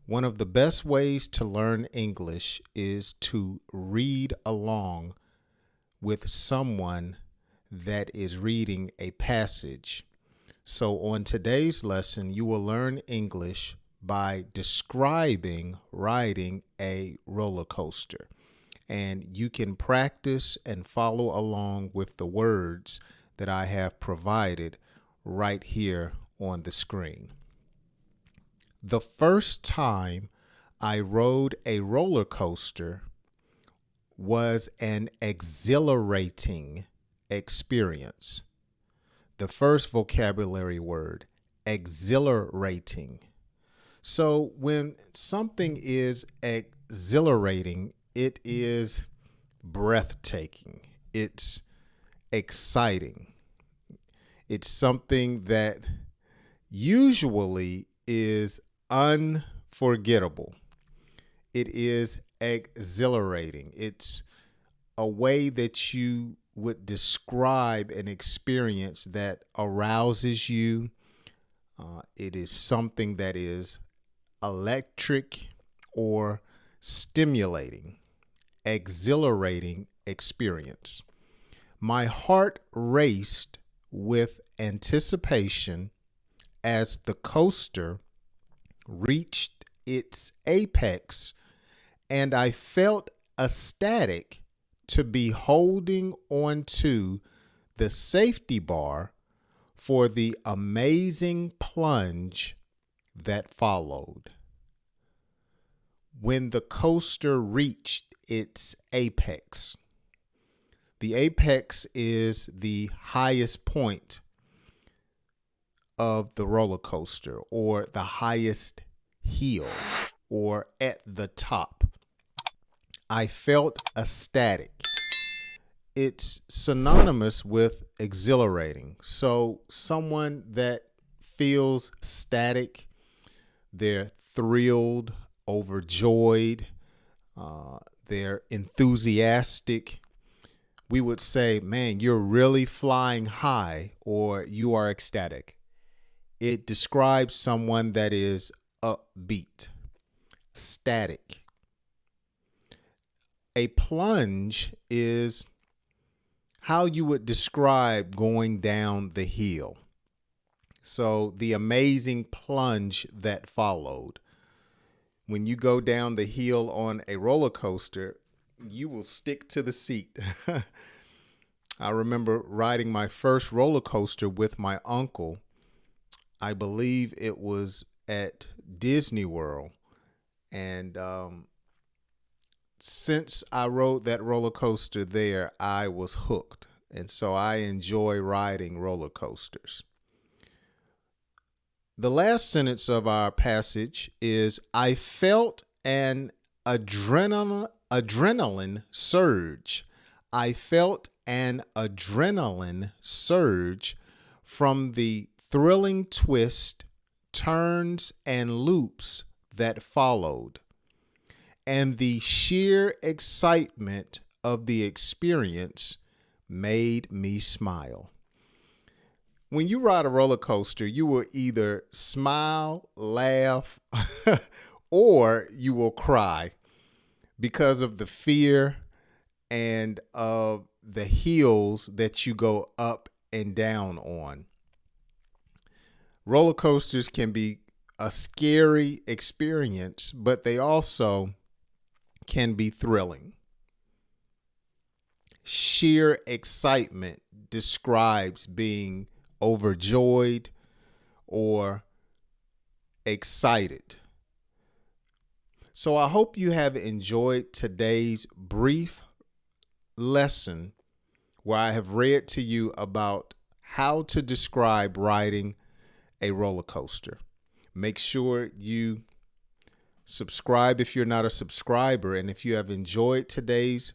One of the best ways to learn English is to read along with someone that is reading a passage. So, on today's lesson, you will learn English by describing riding a roller coaster. And you can practice and follow along with the words that I have provided right here on the screen. The first time I rode a roller coaster was an exhilarating experience. The first vocabulary word, exhilarating. So when something is exhilarating, it is breathtaking. It's exciting. It's something that usually is unforgettable. It is exhilarating. It's a way that you would describe an experience that arouses you. It is something that is electric or stimulating, exhilarating experience. My heart raced with anticipation as the coaster reached its apex, and I felt ecstatic to be holding onto the safety bar for the amazing plunge that followed. When the coaster reached its apex, the apex is the highest point of the roller coaster, or the highest hill, or at the top. I felt ecstatic. It's synonymous with exhilarating. So someone that feels ecstatic, they're thrilled, overjoyed, they're enthusiastic. We would say, man, you're really flying high, or you are ecstatic. It describes someone that is upbeat, static. A plunge is how you would describe going down the hill. So the amazing plunge that followed. When you go down the hill on a roller coaster, you will stick to the seat. I remember riding my first roller coaster with my uncle. I believe it was at Disney World. And since I rode that roller coaster there, I was hooked. And so I enjoy riding roller coasters. The last sentence of our passage is, I felt an adrenaline surge. I felt an adrenaline surge from the thrilling twist, turns, and loops that followed, and the sheer excitement of the experience made me smile. When you ride a roller coaster, you will either smile, laugh, or you will cry because of the fear and of the hills that you go up and down on. Roller coasters can be a scary experience, but they also can be thrilling. Sheer excitement describes being overjoyed or excited. So I hope you have enjoyed today's brief lesson where I have read to you about how to describe riding a roller coaster. Make sure you subscribe if you're not a subscriber. And if you have enjoyed today's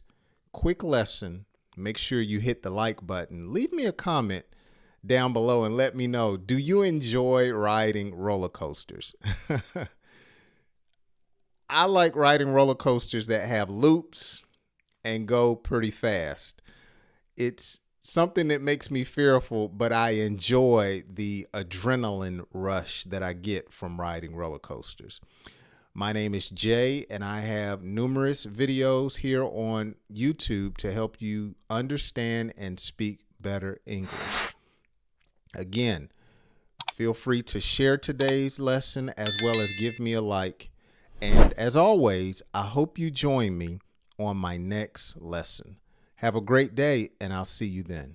quick lesson, make sure you hit the like button. Leave me a comment down below and let me know, do you enjoy riding roller coasters? I like riding roller coasters that have loops and go pretty fast. It's something that makes me fearful, but I enjoy the adrenaline rush that I get from riding roller coasters. My name is Jay, and I have numerous videos here on YouTube to help you understand and speak better English. Again, feel free to share today's lesson as well as give me a like. And as always, I hope you join me on my next lesson. Have a great day, and I'll see you then.